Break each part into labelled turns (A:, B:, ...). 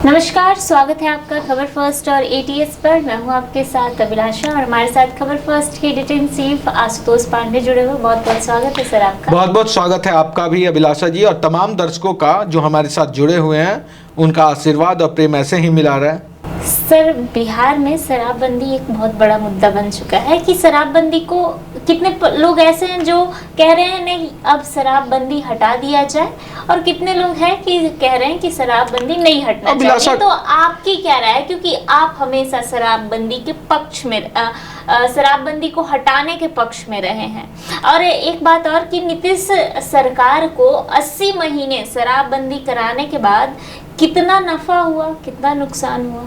A: नमस्कार, स्वागत है आपका खबर फर्स्ट और एटीएस पर। मैं हूं आपके साथ अभिलाषा और हमारे साथ खबर फर्स्ट के editor in chief Ashutosh Pandey जुड़े हुए। बहुत बहुत स्वागत है सर आपका।
B: बहुत बहुत स्वागत है आपका भी अभिलाषा जी, और तमाम दर्शकों का जो हमारे साथ जुड़े हुए हैं उनका आशीर्वाद और प्रेम ऐसे ही मिला रहा है।
A: सर, बिहार में शराबबंदी एक बहुत बड़ा मुद्दा बन चुका है कि शराबबंदी को कितने लोग ऐसे हैं जो कह रहे हैं नहीं अब शराबबंदी हटा दिया जाए, और कितने लोग हैं कि कह रहे हैं कि शराबबंदी नहीं हटना चाहिए। तो आपकी क्या राय है, क्योंकि आप हमेशा शराबबंदी के पक्ष में शराबबंदी को हटाने के पक्ष में रहे हैं। और एक बात और कि नीतीश सरकार को 80 महीने शराबबंदी कराने के बाद कितना नफा हुआ, कितना नुकसान हुआ?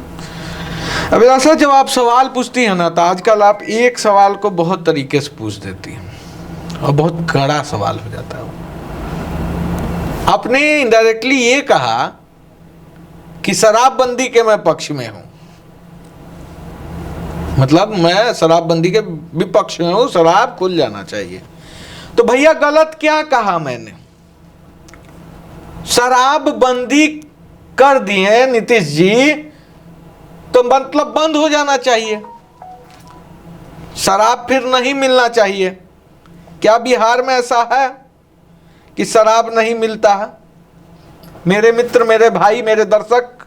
B: अभिलाषा, जब आप सवाल पूछती हैं ना तो आजकल आप एक सवाल को बहुत तरीके से पूछ देती हैं और बहुत कड़ा सवाल हो जाता है। आपने इनडायरेक्टली ये कहा कि शराबबंदी के मैं पक्ष में हूं, मतलब मैं शराबबंदी के विपक्ष में हूं, शराब खुल जाना चाहिए। तो भैया गलत क्या कहा मैंने? शराबबंदी कर दिए नीतीश जी तो मतलब बंद हो जाना चाहिए, शराब फिर नहीं मिलना चाहिए। क्या बिहार में ऐसा है कि शराब नहीं मिलता है? मेरे मित्र, मेरे भाई, मेरे दर्शक,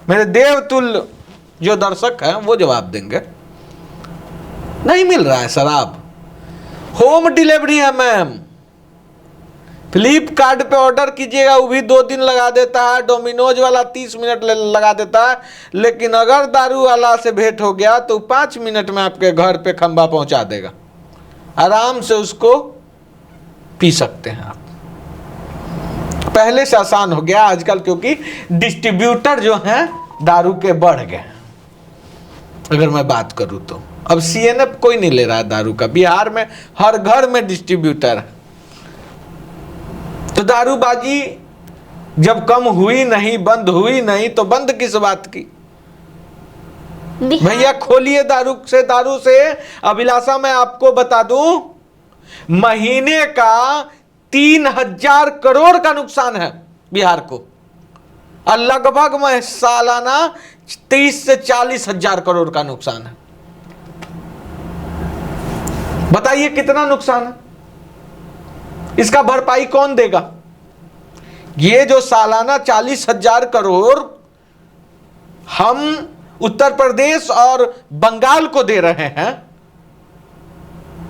B: मेरे देवतुल्य जो दर्शक हैं वो जवाब देंगे। नहीं मिल रहा है शराब। होम डिलीवरी है मैम, फ्लिपकार्ट पे ऑर्डर कीजिएगा वो भी 2 दिन लगा देता है, डोमिनोज वाला 30 मिनट लगा देता है, लेकिन अगर दारू वाला से भेंट हो गया तो 5 मिनट में आपके घर पे खंबा पहुंचा देगा, आराम से उसको पी सकते हैं आप। पहले से आसान हो गया आजकल, क्योंकि डिस्ट्रीब्यूटर जो हैं दारू के बढ़ गए। अगर मैं बात करूं तो अब सीएनएफ कोई नहीं ले रहा है दारू का, बिहार में हर घर में डिस्ट्रीब्यूटर है। तो दारूबाजी जब कम हुई नहीं, बंद हुई नहीं, तो बंद किस बात की? भैया खोलिए दारू से। अभिलाषा, मैं आपको बता दूं, महीने का 3000 करोड़ का नुकसान है बिहार को, और लगभग में सालाना 30 से 40 हजार करोड़ का नुकसान है। बताइए कितना नुकसान है? इसका भरपाई कौन देगा? ये जो सालाना 40,000 करोड़ हम उत्तर प्रदेश और बंगाल को दे रहे हैं,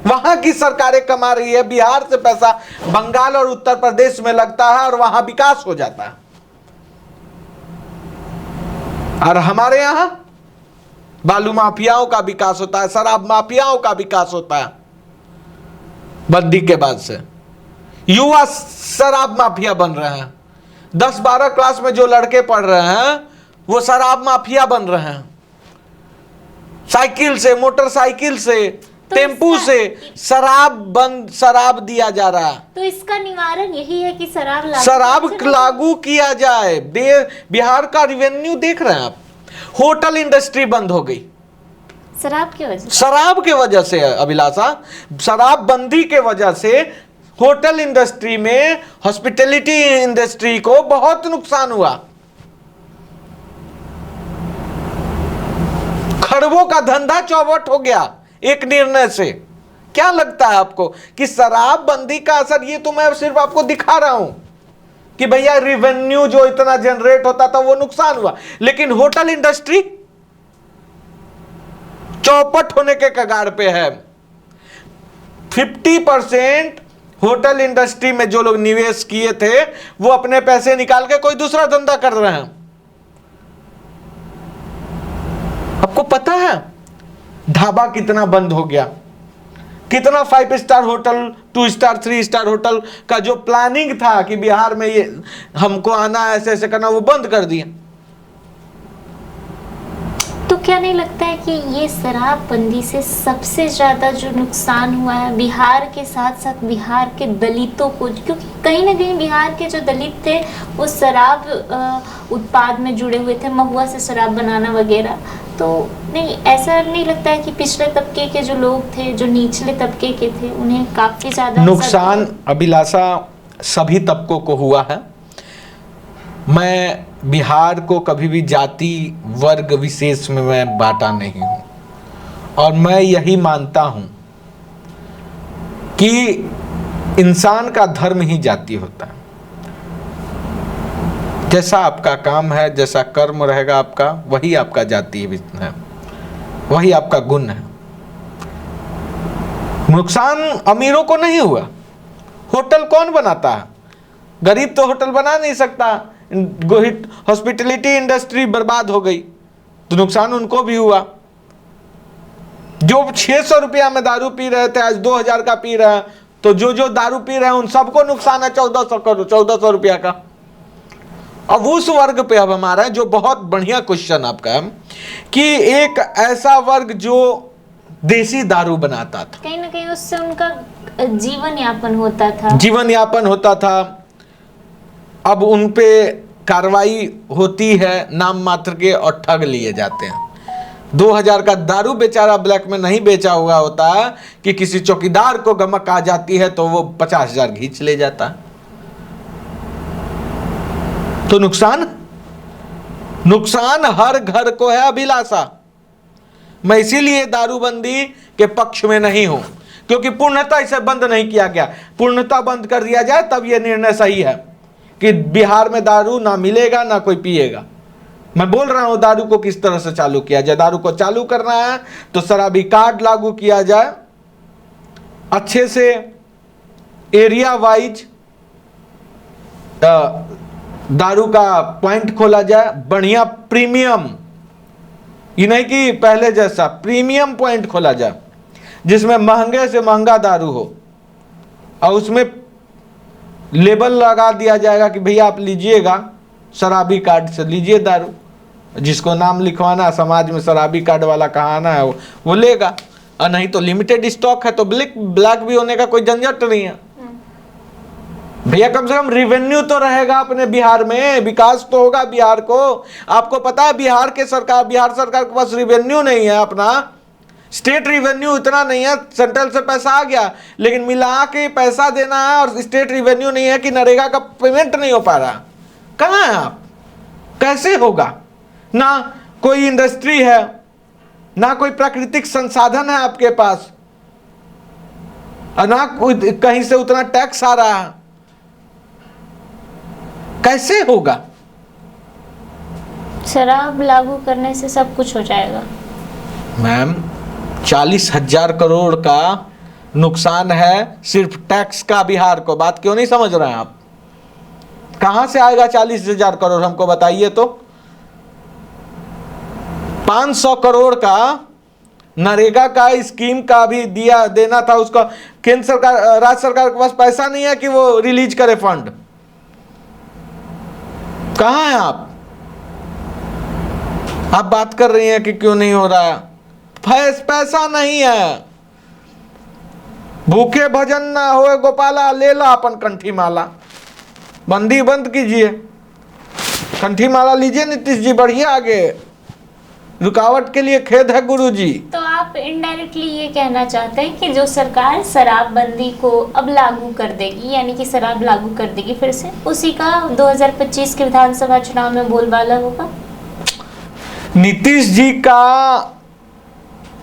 B: वहां की सरकारें कमा रही है, बिहार से पैसा बंगाल और उत्तर प्रदेश में लगता है और वहां विकास हो जाता है। और हमारे यहां बालू माफियाओं का विकास होता है, शराब माफियाओं का विकास होता है। बंदी के बाद से युवा शराब माफिया बन रहे हैं। 10-12 क्लास में जो लड़के पढ़ रहे हैं वो शराब माफिया बन रहे हैं। साइकिल से, मोटरसाइकिल से, टेम्पू से शराब दिया जा रहा है।
A: तो इसका निवारण यही है कि
B: शराब लागू किया जाए। बिहार का रिवेन्यू देख रहे हैं आप, होटल इंडस्ट्री बंद हो गई शराब के वजह से। अभिलाषा, शराबबंदी के वजह से होटल इंडस्ट्री में, हॉस्पिटैलिटी इंडस्ट्री को बहुत नुकसान हुआ। खरबों का धंधा चौपट हो गया एक निर्णय से। क्या लगता है आपको कि शराबबंदी का असर? ये तो मैं सिर्फ आपको दिखा रहा हूं कि भैया रिवेन्यू जो इतना जनरेट होता था वो नुकसान हुआ, लेकिन होटल इंडस्ट्री चौपट होने के कगार पे है। 50% होटल इंडस्ट्री में जो लोग निवेश किए थे वो अपने पैसे निकाल के कोई दूसरा धंधा कर रहे हैं। आपको पता है ढाबा कितना बंद हो गया? कितना 5 star hotel, 2 star, 3 star hotel का जो प्लानिंग था कि बिहार में ये हमको आना है, ऐसे ऐसे करना, वो बंद कर दिया।
A: तो क्या नहीं लगता है कि ये शराबबंदी से सबसे ज्यादा जो नुकसान हुआ है बिहार के साथ साथ बिहार के दलितों को? क्योंकि कहीं ना कहीं बिहार के जो दलित थे वो शराब उत्पाद में जुड़े हुए थे, महुआ से शराब बनाना वगैरह। तो नहीं, ऐसा नहीं लगता है कि पिछड़े तबके के जो लोग थे, जो निचले तबके के थे, उन्हें काफी ज्यादा
B: नुकसान? अभिलाषा, सभी तबकों को हुआ है। मैं बिहार को कभी भी जाति वर्ग विशेष में मैं बांटा नहीं हूं, और मैं यही मानता हूं कि इंसान का धर्म ही जाति होता है। जैसा आपका काम है, जैसा कर्म रहेगा आपका, वही आपका जाति है, वही आपका गुण है। नुकसान अमीरों को नहीं हुआ। होटल कौन बनाता है? गरीब तो होटल बना नहीं सकता। हॉस्पिटलिटी इंडस्ट्री बर्बाद हो गई तो नुकसान उनको भी हुआ। जो 600 रुपया में दारू पी रहे थे आज 2000 का पी रहे हैं, तो जो दारू पी रहे हैं उन सबको नुकसान है 1400 रुपया का। अब उस वर्ग पे अब हमारा जो बहुत बढ़िया क्वेश्चन आपका है कि एक ऐसा वर्ग जो देसी दारू बनाता था,
A: कहीं ना कहीं उससे उनका जीवन यापन होता था,
B: जीवन यापन होता था। अब उन पे कार्रवाई होती है नाम मात्र के और ठग लिए जाते हैं। 2000 का दारू बेचारा ब्लैक में नहीं बेचा हुआ होता कि किसी चौकीदार को गमक आ जाती है तो वो 50,000 घींच ले जाता। तो नुकसान हर घर को है अभिलाषा। मैं इसीलिए दारूबंदी के पक्ष में नहीं हूं, क्योंकि पूर्णतः इसे बंद नहीं किया गया। पूर्णतः बंद कर दिया जाए तब यह निर्णय सही है कि बिहार में दारू ना मिलेगा ना कोई पिएगा। मैं बोल रहा हूं दारू को किस तरह से चालू किया जाए। दारू को चालू करना है तो शराबी कार्ड लागू किया जाए, अच्छे से एरिया वाइज दारू का पॉइंट खोला जाए, बढ़िया प्रीमियम, ये नहीं कि पहले जैसा, प्रीमियम पॉइंट खोला जाए जिसमें महंगे से महंगा दारू हो, और उसमें लेबल लगा दिया जाएगा कि भैया आप लीजिएगा शराबी कार्ड से लीजिए दारू। जिसको नाम लिखवाना समाज में शराबी कार्ड वाला कहाना है वो लेगा, और नहीं तो लिमिटेड स्टॉक है तो ब्लैक भी होने का कोई झंझट नहीं है। भैया कम से कम रिवेन्यू तो रहेगा अपने बिहार में, विकास तो होगा बिहार को। आपको पता है बिहार सरकार के पास रिवेन्यू नहीं है अपना, स्टेट रिवेन्यू इतना नहीं है। सेंट्रल से पैसा आ गया लेकिन मिला के पैसा देना है, और स्टेट रिवेन्यू नहीं है कि नरेगा का पेमेंट नहीं हो पा रहा। कहाँ है आप? कैसे होगा? ना कोई इंडस्ट्री है, ना कोई प्राकृतिक संसाधन है आपके पास, और ना कोई कहीं से उतना टैक्स आ रहा है। कैसे होगा?
A: शराब लागू करने से सब कुछ हो जाएगा।
B: मैम 40,000 करोड़ का नुकसान है सिर्फ टैक्स का बिहार को। बात क्यों नहीं समझ रहे हैं आप? कहां से आएगा 40,000 करोड़ हमको बताइए तो। 500 करोड़ का नरेगा का स्कीम का भी देना था उसका। केंद्र सरकार, राज्य सरकार के पास पैसा नहीं है कि वो रिलीज करे फंड। कहां हैं आप? आप बात कर रही हैं कि क्यों नहीं हो रहा है। पैसा नहीं है। भूखे भजन ना होए गोपाला, ले ला अपन कंठी माला। बंदी बंद कीजिए, कंठी माला लीजिए नीतीश जी, बढ़िए आगे। रुकावट के लिए खेद है गुरुजी।
A: तो आप इनडायरेक्टली ये कहना चाहते हैं कि जो सरकार शराबबंदी को अब लागू कर देगी, यानी कि शराब लागू कर देगी फिर से, उसी का 2025 के विधानसभा चुनाव में बोलबाला होगा?
B: नीतीश जी का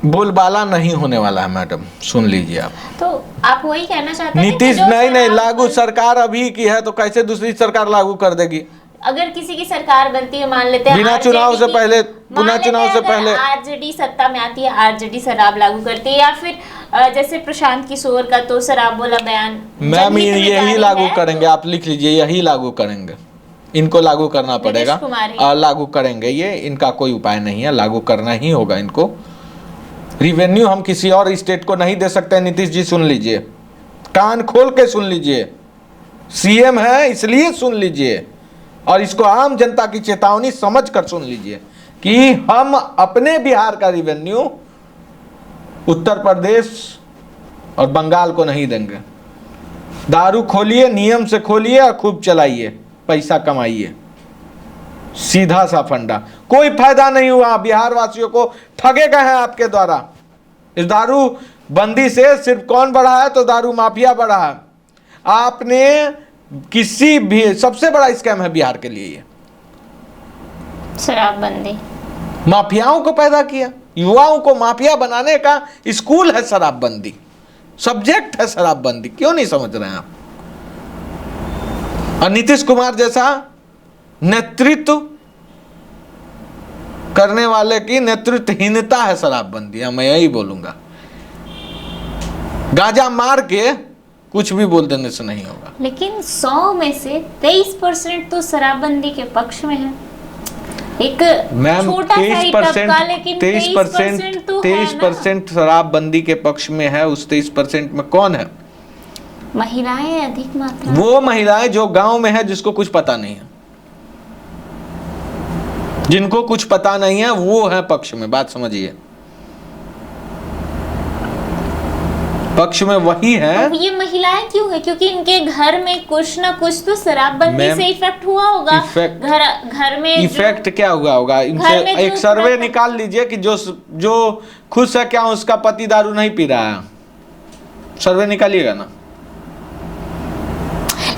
B: बोलबाला नहीं होने वाला है मैडम, सुन लीजिए आप।
A: तो आप वही कहना चाहते हैं
B: नीतीश नहीं लागू सरकार अभी की है तो कैसे दूसरी सरकार लागू कर देगी?
A: अगर किसी की सरकार बनती है, मान लेते हैं
B: बिना चुनाव से पहले, पुनः चुनाव से पहले
A: आरजेडी सत्ता में आती है, आरजेडी शराब लागू करती है, या फिर जैसे प्रशांत किशोर का तो शराब वाला बयान
B: मैम यही लागू करेंगे, आप लिख लीजिए, यही लागू करेंगे। इनको लागू करना पड़ेगा और लागू करेंगे। ये इनका कोई उपाय नहीं है, लागू करना ही होगा इनको। रिवेन्यू हम किसी और स्टेट को नहीं दे सकते। नीतीश जी सुन लीजिए, कान खोल के सुन लीजिए, सीएम है इसलिए सुन लीजिए, और इसको आम जनता की चेतावनी समझ कर सुन लीजिए कि हम अपने बिहार का रिवेन्यू उत्तर प्रदेश और बंगाल को नहीं देंगे। दारू खोलिए, नियम से खोलिए और खूब चलाइए, पैसा कमाइए, सीधा सा फंडा। कोई फायदा नहीं हुआ, बिहार वासियों को ठगे गए हैं आपके द्वारा। इस दारू बंदी से सिर्फ कौन बढ़ा है? तो दारू माफिया बढ़ा है। आपने किसी भी, सबसे बड़ा स्कैम है बिहार के लिए ये।
A: शराबबंदी
B: माफियाओं को पैदा किया, युवाओं को माफिया बनाने का स्कूल है शराबबंदी, सब्जेक्ट है शराबबंदी। क्यों नहीं समझ रहे हैं आप? और नीतीश कुमार जैसा नेतृत्व करने वाले की नेतृत्वहीनता है शराबबंदी, मैं यही बोलूंगा। गांजा मार के कुछ भी बोल देने से नहीं होगा।
A: लेकिन 100 में से 23% तो शराबबंदी के पक्ष में है। एक
B: मैम
A: छोटा सा ही तबका, लेकिन 23% तो है ना।
B: 23% शराबबंदी के पक्ष में है। उस 23% में कौन है?
A: महिलाएं अधिक मात्रा।
B: वो महिलाएं जो गांव में है, जिसको कुछ पता नहीं है, जिनको कुछ पता नहीं है, वो है पक्ष में। बात समझिए, पक्ष में वही है।
A: अब ये महिलाएं क्यों है? क्योंकि इनके घर में कुछ ना कुछ तो शराबबंदी से इफेक्ट हुआ होगा। घर में
B: इफेक्ट क्या हुआ होगा? इनसे एक सर्वे निकाल लीजिए कि जो खुश है, क्या उसका पति दारू नहीं पी रहा है? सर्वे निकालिएगा ना।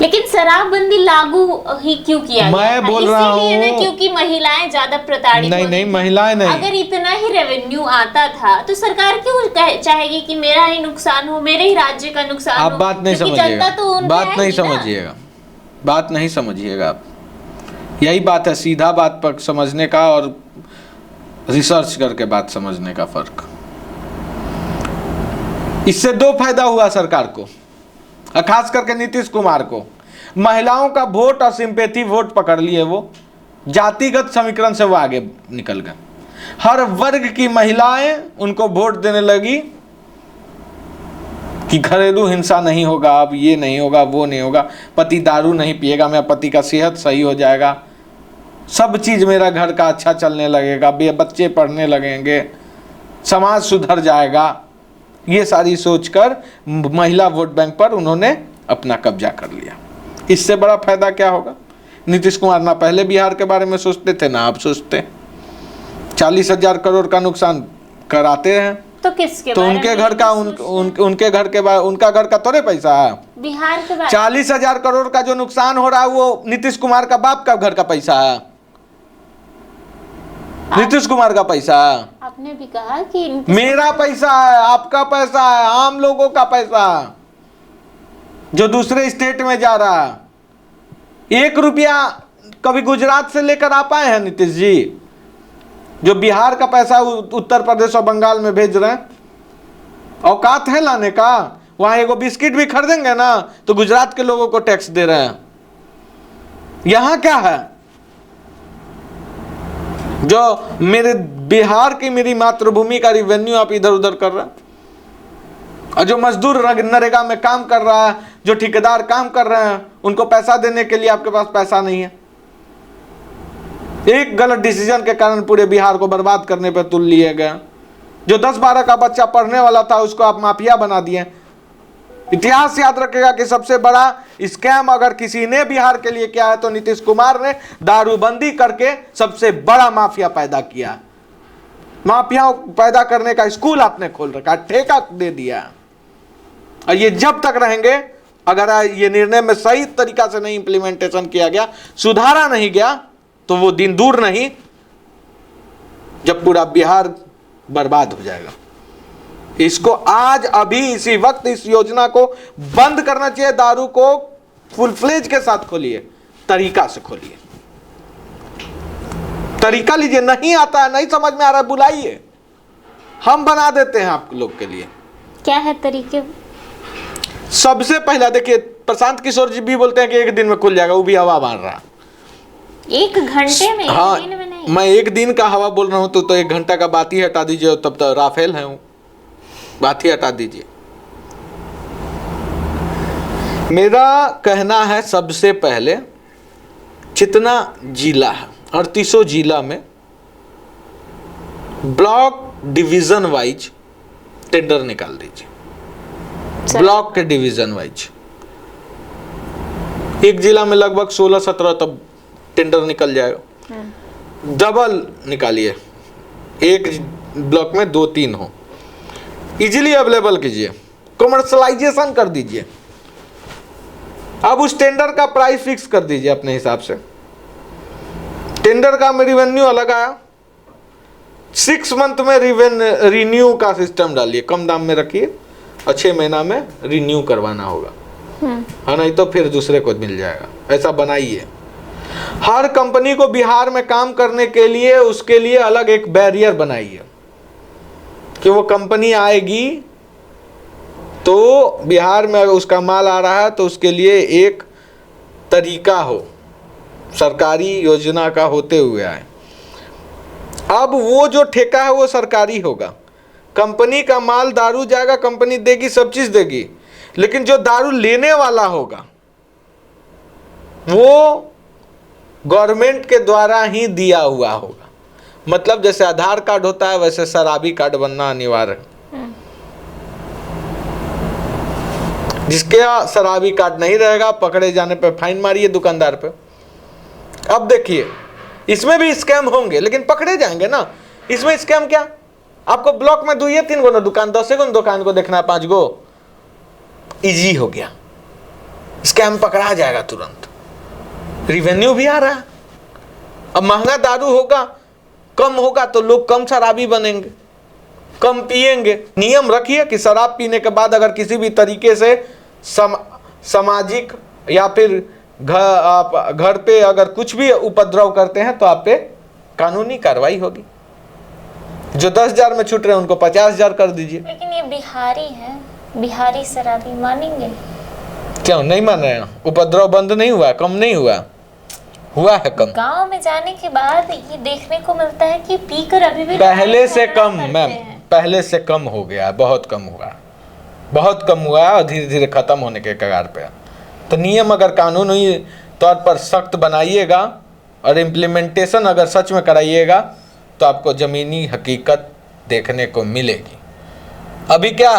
A: लेकिन शराबबंदी लागू ही क्यों किया गया?
B: मैं बोल रहा हूँ
A: क्योंकि महिलाएं ज्यादा प्रताड़ित
B: नहीं, महिलाएं नहीं।
A: अगर इतना ही रेवेन्यू आता था तो सरकार क्यों चाहेगी कि मेरा ही नुकसान हो, मेरे ही राज्य का नुकसान हो?
B: आप बात नहीं समझिएगा, बात नहीं समझिएगा, बात नहीं समझिएगा आप। यही बात है, सीधा बात पर समझने का और रिसर्च करके बात समझने का फर्क। इससे दो फायदा हुआ सरकार को, खास करके नीतीश कुमार को। महिलाओं का वोट और सिंपैथी वोट पकड़ लिए वो, जातिगत समीकरण से वो आगे निकल गए। हर वर्ग की महिलाएं उनको वोट देने लगी कि घरेलू हिंसा नहीं होगा, अब ये नहीं होगा, वो नहीं होगा, पति दारू नहीं पिएगा, मेरा पति का सेहत सही हो जाएगा, सब चीज मेरा घर का अच्छा चलने लगेगा, बच्चे पढ़ने लगेंगे, समाज सुधर जाएगा। ये सारी सोचकर महिला वोट बैंक पर उन्होंने अपना कब्जा कर लिया। इससे बड़ा फायदा क्या होगा? नीतीश कुमार ना पहले बिहार के बारे में सोचते थे, ना अब सोचते। 40,000 करोड़ का नुकसान कराते हैं
A: तो किसके
B: तो उनके घर का उनके घर के उनका घर का थोड़े पैसा है।
A: बिहार के बारे
B: 40,000 करोड़ का जो नुकसान हो रहा है वो नीतीश कुमार का बाप का घर का पैसा है, नीतीश कुमार का पैसा है।
A: आपने भी कहा कि
B: मेरा पैसा है, आपका पैसा है, आम लोगों का पैसा है जो दूसरे स्टेट में जा रहा है। 1 रुपया कभी गुजरात से लेकर आ पाए हैं नीतीश जी? जो बिहार का पैसा उत्तर प्रदेश और बंगाल में भेज रहे हैं, औकात है लाने का? वहां एगो बिस्किट भी खरीदेंगे ना तो गुजरात के लोगों को टैक्स दे रहे हैं। यहां क्या है? जो मेरे बिहार की, मेरी मातृभूमि का रेवेन्यू आप इधर उधर कर रहे हैं। और जो मजदूर नरेगा में काम कर रहा है, जो ठेकेदार काम कर रहे हैं, उनको पैसा देने के लिए आपके पास पैसा नहीं है। एक गलत डिसीजन के कारण पूरे बिहार को बर्बाद करने पर तुल लिए गए। जो 10-12 का बच्चा पढ़ने वाला था उसको आप माफिया बना दिए। इतिहास याद रखेगा कि सबसे बड़ा स्कैम अगर किसी ने बिहार के लिए किया है तो नीतीश कुमार ने दारूबंदी करके सबसे बड़ा माफिया पैदा किया। माफिया पैदा करने का स्कूल आपने खोल रखा, ठेका दे दिया। और ये जब तक रहेंगे, अगर ये निर्णय में सही तरीका से नहीं इंप्लीमेंटेशन किया गया, सुधारा नहीं गया, तो वो दिन दूर नहीं जब पूरा बिहार बर्बाद हो जाएगा। इसको आज अभी इसी वक्त इस योजना को बंद करना चाहिए। दारू को फुल फ्लेज के साथ खोलिए, तरीका से खोलिए, तरीका लीजिए। नहीं आता है, नहीं समझ में आ रहा है, बुलाइए, हम बना देते हैं आप लोग के लिए।
A: क्या है तरीके?
B: सबसे पहला देखिए, प्रशांत किशोर जी भी बोलते हैं कि 1 दिन में खुल जाएगा, वो भी हवा मार रहा।
A: 1 घंटे में?
B: हाँ,
A: 1 दिन में नहीं।
B: मैं 1 दिन का हवा बोल रहा हूं तो 1 घंटा का बात ही हटा दीजिए, तब तो राफेल है, बात ही हटा दीजिए। मेरा कहना है सबसे पहले जितना जिला है, 38 जिला में ब्लॉक डिवीजन वाइज टेंडर निकाल दीजिए। ब्लॉक के डिवीजन वाइज एक जिला में लगभग 16-17 तब टेंडर निकल जाएगा। डबल निकालिए, एक ब्लॉक में 2-3 हो, इजीली अवेलेबल कीजिए, कमर्शलाइजेशन कर दीजिए। अब उस टेंडर का प्राइस फिक्स कर दीजिए अपने हिसाब से। टेंडर का में रिवेन्यू अलग आया, 6 मंथ में रिन्यू का सिस्टम डालिए, कम दाम में रखिए और 6 महीना में रिन्यू करवाना होगा, हाँ, नहीं तो फिर दूसरे को मिल जाएगा, ऐसा बनाइए। हर कंपनी को बिहार में काम करने के लिए उसके लिए अलग एक बैरियर बनाइए कि वो कंपनी आएगी तो बिहार में अगर उसका माल आ रहा है तो उसके लिए एक तरीका हो, सरकारी योजना का होते हुए आए। अब वो जो ठेका है वो सरकारी होगा, कंपनी का माल दारू जाएगा, कंपनी देगी, सब चीज देगी, लेकिन जो दारू लेने वाला होगा वो गवर्नमेंट के द्वारा ही दिया हुआ होगा। मतलब जैसे आधार कार्ड होता है वैसे शराबी कार्ड बनना अनिवार्य है। जिसके शराबी कार्ड नहीं रहेगा पकड़े जाने पे फाइन मारिए दुकानदार पे। अब देखिए इसमें भी स्कैम होंगे लेकिन पकड़े जाएंगे ना। इसमें स्कैम क्या, आपको ब्लॉक में 2 या 3 गो ना दुकान, 10 गो दुकान को देखना, 5 गो, इजी हो गया, स्कैम पकड़ा जाएगा तुरंत, रिवेन्यू भी आ रहा है। अब महंगा दारू होगा, कम होगा तो लोग कम शराबी बनेंगे, कम पिएंगे। नियम रखिए कि शराब पीने के बाद अगर किसी भी तरीके से सामाजिक या फिर घर पे अगर कुछ भी उपद्रव करते हैं तो आप पे कानूनी कार्रवाई होगी। जो 10,000 में छूट रहे हैं उनको 50,000 कर दीजिए।
A: लेकिन ये बिहारी है, बिहारी शराबी मानेंगे?
B: क्यों नहीं मान रहे हैं? उपद्रव बंद नहीं हुआ, कम नहीं हुआ, हुआ है कम।
A: गांव में जाने के बाद ये देखने को मिलता है कि पीकर अभी भी
B: पहले से कम मैम, पहले से कम हो गया, बहुत कम हुआ, बहुत कम हुआ और धीरे धीरे खत्म होने के कगार पे। तो नियम अगर कानूनी तौर पर सख्त बनाइएगा और इम्प्लीमेंटेशन अगर सच में कराइएगा तो आपको ज़मीनी हकीकत देखने को मिलेगी। अभी क्या,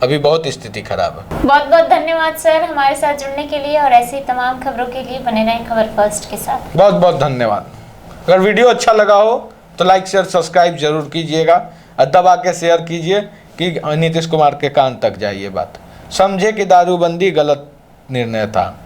B: अभी बहुत स्थिति खराब है।
A: बहुत बहुत धन्यवाद सर हमारे साथ जुड़ने के लिए, और ऐसी तमाम खबरों के लिए बने रहें खबर फर्स्ट के साथ।
B: बहुत बहुत धन्यवाद। अगर वीडियो अच्छा लगा हो तो लाइक शेयर सब्सक्राइब जरूर कीजिएगा और दबा के शेयर कीजिए कि नीतीश कुमार के कान तक जाए ये बात, समझे कि दारूबंदी गलत निर्णय था।